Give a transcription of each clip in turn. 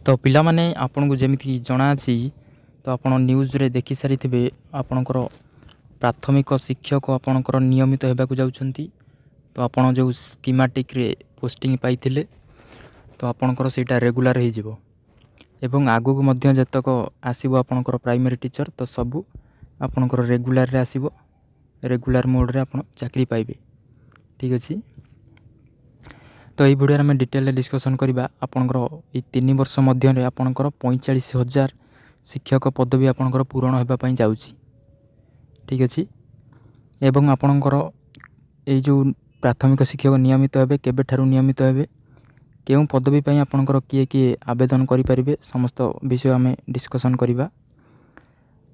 तो पिला माने आपन को जेमिति जଣା अछि तो आपण न्यूज रे देखि सारिथिबे आपणकर प्राथमिक शिक्षक आपणकर नियमित हेबाकू जाउछंती। तो आपण जो स्कीमेटिक रे पोस्टिंग पाइथिले तो आपणकर सेटा रेगुलर हे जिवो एवं आगु को मध्य जतक आसीबो आपणकर प्राइमरी टीचर तो सबु आपणकर रेगुलर रे आसीबो। रेगुलर मोड रे आपण चाकरी पाइबे। ठीक अछि। तो ये वीडियो में डिटेल डिस्कसन करबा आपणकर ए 3 वर्ष मध्य रे आपणकर 45,000 शिक्षक पदवी आपणकर पूरण हेबा पई जाउची। ठीक अछि। एवं आपणकर ए जो प्राथमिक शिक्षक नियमित हेबे केबे ठारू नियमित हेबे केउ पदवी पई आपणकर किए किए आवेदन करि परिबे समस्त विषय हमें डिस्कसन करबा।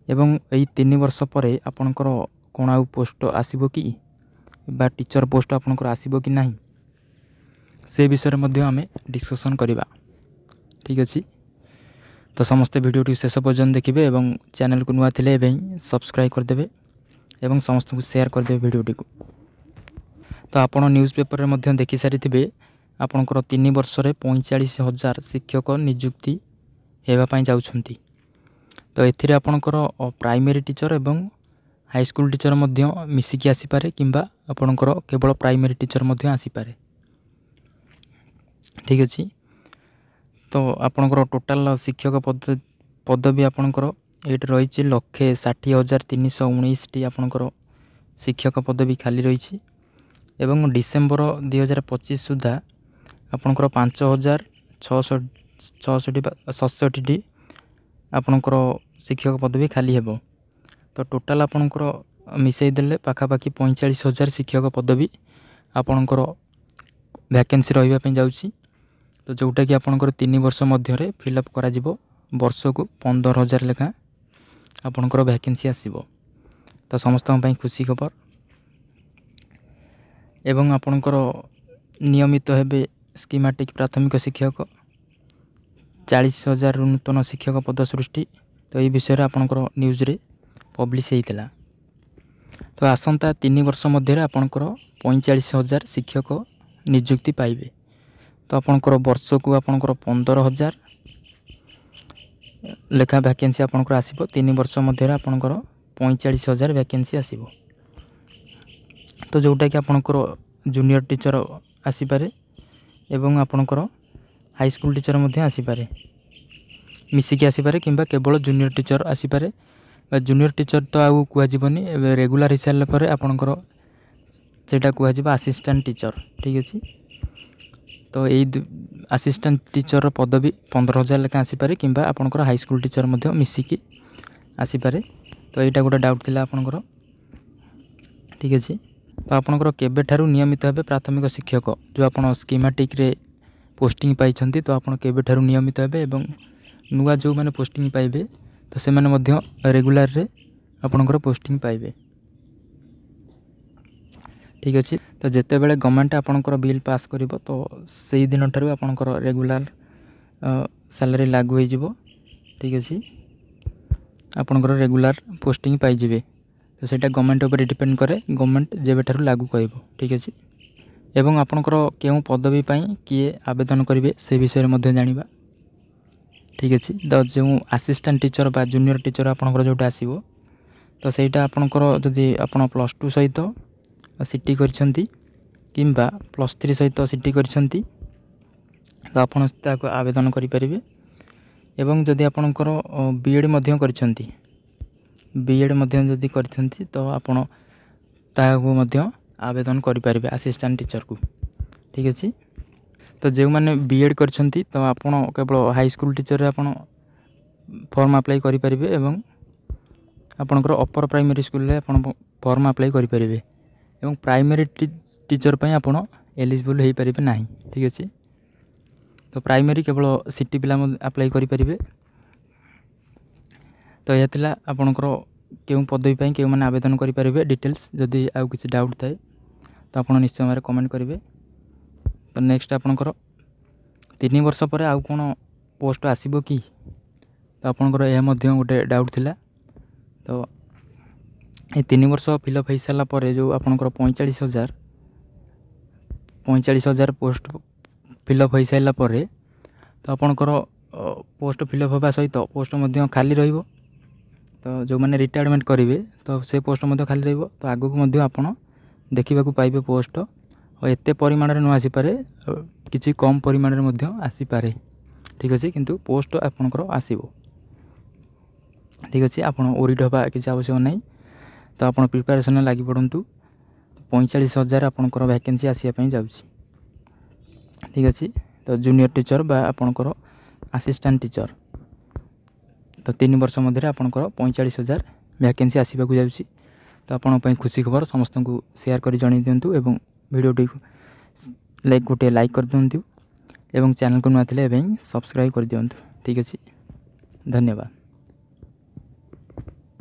एवं ए 3 वर्ष परे आपणकर कोन आउ पोस्ट आसीबो कि बा टीचर पोस्ट आपणकर आसीबो कि नाही से विषय में आम डिस्कसन करवा। ठीक अच्छे। तो समस्ते वीडियो शेष पर्यटन देखिए और चैनल को नुआ थिले सब्सक्राइब करदे और समस्त को शेयर करदे वीडियो को। तो आप न्यूज़ पेपर में देखि सारी आपणकर 3 वर्ष रे 45,000 शिक्षक नियुक्ति होगापाई जाउछंती। तो एथिरे आपणकर प्राइमरी टीचर एवं हाई स्कूल टीचर मिसिकी आसीपारे किंबा आपणकर केवल प्राइमरी टीचर आसीपारे। ठीक अच्छे। तो आपणकर टोटाल शिक्षक पदवी आपणकर ये रही 1,60,319 टी आपणकर शिक्षक पदवी खाली रही एवं डिसेम्बर 2025 सुधा आपणकर 5,667 टी आपणकर शिक्षक पदवी खाली हेबो। तो टोटाल आपणकर मिसई देले पाखापाखि 45,000 शिक्षक पदवी आपणकर वैकेंसी रहिबा पई जाउची। तो जोटा कि आपणकर 3 वर्ष मध्य फिलअप करा जिवो वर्ष को 15,000 लेखा आपणकर वैकेंसी आसीबो। तो समस्त पई खुशी खबर एवं आपणकर नियमित हेबे स्कीमेटिक प्राथमिक शिक्षक 40,000 नूतन शिक्षक पद सृष्टि। तो ये विषय आपणकर न्यूज रे पब्लिश हेइतला। तो आसंता 3 वर्ष मध्य आपणकर 45,000 शिक्षक नियुक्ति पाइबे। तो आपणकर वर्ष को आपणकर 15,000 लेखा वैकेंसी आपणकर आसीबो। 3 वर्ष मध्य आपणकर 45,000 वैकेंसी आसीबो। तो जोटा कि आपणकर जूनियर टीचर आसीपारे एवं आपणकर हाई स्कूल टीचर मध्य आसीपारे मिसिकी आसीपारे किंबा केवल जूनियर टीचर आसीपारे। जूनियर टीचर तो आउ कुआ जीवनी रेगुलर हिसाब सारा आपणकर सेटा कुआ जीव असिस्टेंट टीचर। ठीक अच्छे। तो यही असिस्टेंट टीचर पदवी 15,000 लेखा आसीपारे किंबा आपणकर हाई स्कूल टीचर मध्य मिसिकी आसीपारे। तो यहाँ गोटे डाउट थिला आपणकर। ठीक अच्छे। तो आपणकर केबे ठारू नियमित हेबे प्राथमिक शिक्षक जो आपण स्कीमेटिक रे पोस्टिंग पाइछंती तो आपण केबे ठारू नियमित हेबे एवं नुआ जो माने पोस्टिंग पाइबे तो से माने मध्य रेगुलर रे आपणकर पोस्टिंग पाइबे। ठीक अच्छे। तो जिते बेले गवर्नमेंट आपणकर बिल पास करिवो तो से दिन ठारू आपणकर रेगुलर सैलरी लागू हो जिवो। ठीक अच्छे। आपणकर रेगुलर पोस्टिंग पाई जिवे। तो सेटा गवर्नमेंट ऊपर डिपेंड करे गवर्नमेंट जेबे ठारू लागू करिवो। ठीक अच्छे। एवं आपणकर केउ पदवी पई किए आवेदन करिवे से विषय रे मध्य जानिबा। ठीक अच्छे। तो जो असिस्टेंट टीचर बा जूनियर टीचर आपणकर जोटा आसीबो तो सेटा आपणकर जदि आपण +2 सहित सीटी करछंती किंबा +3 सहित सीटी करछंती तो आपण ताको आवेदन करि परिबे। एवं जदि आपणकर बीएड मध्य करछंती बीएड मध्य जदि करछंती तो आपण ताको मध्य आवेदन करि परिबे असिस्टेंट टीचर को। ठीक अच्छे। तो जो मैंने बीएड करछंती तो आपण केवल हाई स्कूल टीचर रे आपण फॉर्म अप्लाई करि परिबे एवं आपणकर अपर प्राइमरी स्कूल रे आपण फॉर्म अप्लाई करि परिबे एवं प्राइमरी टीचर पई आपण एलिजिबल हेई परिबे नाही। ठीक अच्छे। तो प्राइमरी केवल सिटी पिला अप्लाई करि परिबे। तो यह थिला आपणकर केउ पदवी पई केउ माने आवेदन करि परिबे। डिटेल्स जदि आउ किछि डाउट थाए तो आपण निश्चय मारे कमेंट करिवे। तो नेक्स्ट आपणकर 3 वर्ष पर आउ कोन पोस्ट आसीबो कि तो आपणकर यह मध्य गोटे डाउट थिला। तो ये 3 वर्ष फिलअप हो सारा पर जो आपणकर 45,000 पोस्ट फिलअप हो सारा पर तो आपणकर ପୋଷ୍ଟ ଫିଲ୍ଅପ୍ ହେବା ସହିତ ପୋଷ୍ଟ ମଧ୍ୟ ଖାଲି ରହିବ। ତ ଯେଉଁମାନେ ରିଟାୟାରମେଣ୍ଟ କରିବେ ତ ସେ ପୋଷ୍ଟ ମଧ୍ୟ ଖାଲି ରହିବ। ତ ଆଗକୁ ମଧ୍ୟ ଆପଣ ଦେଖିବାକୁ ପାଇବେ ପୋଷ୍ଟ ଏତେ ପରିମାଣରେ ନ ଆସିପାରେ, କିଛି କମ୍ ପରିମାଣରେ ମଧ୍ୟ ଆସିପାରେ। ଠିକ୍ ଅଛି, କିନ୍ତୁ ପୋଷ୍ଟ ଆପଣଙ୍କର ଆସିବ। ଠିକ୍ ଅଛି, ଆପଣ ଓରିଟ୍ ହେବା କିଛି ଆବଶ୍ୟକ ନାହିଁ। ତ ଆପଣ ପ୍ରିପାରେସନ୍ରେ ଲାଗି ପଡ଼ନ୍ତୁ। 45,000 ଆପଣଙ୍କର ଭ୍ୟାକେନ୍ସି ଆସିବା ପାଇଁ ଯାଉଛି। ଠିକ୍ ଅଛି, ତ ଜୁନିୟର ଟିଚର୍ ବା ଆପଣଙ୍କର ଆସିଷ୍ଟାଣ୍ଟ ଟିଚର୍, ତ 3 ବର୍ଷ ମଧ୍ୟରେ ଆପଣଙ୍କର 45,000 ଭ୍ୟାକେନ୍ସି ଆସିବାକୁ ଯାଉଛି। ତ ଆପଣଙ୍କ ପାଇଁ ଖୁସି ଖବର। ସମସ୍ତଙ୍କୁ ସେୟାର କରି ଜଣାଇ ଦିଅନ୍ତୁ ଏବଂ ଭିଡ଼ିଓଟିକୁ ଗୋଟିଏ ଲାଇକ୍ କରିଦିଅନ୍ତୁ ଏବଂ ଚ୍ୟାନେଲକୁ ନୂଆ ଥିଲେ ଏବେ ସବସ୍କ୍ରାଇବ୍ କରିଦିଅନ୍ତୁ। ଠିକ୍ ଅଛି, ଧନ୍ୟବାଦ।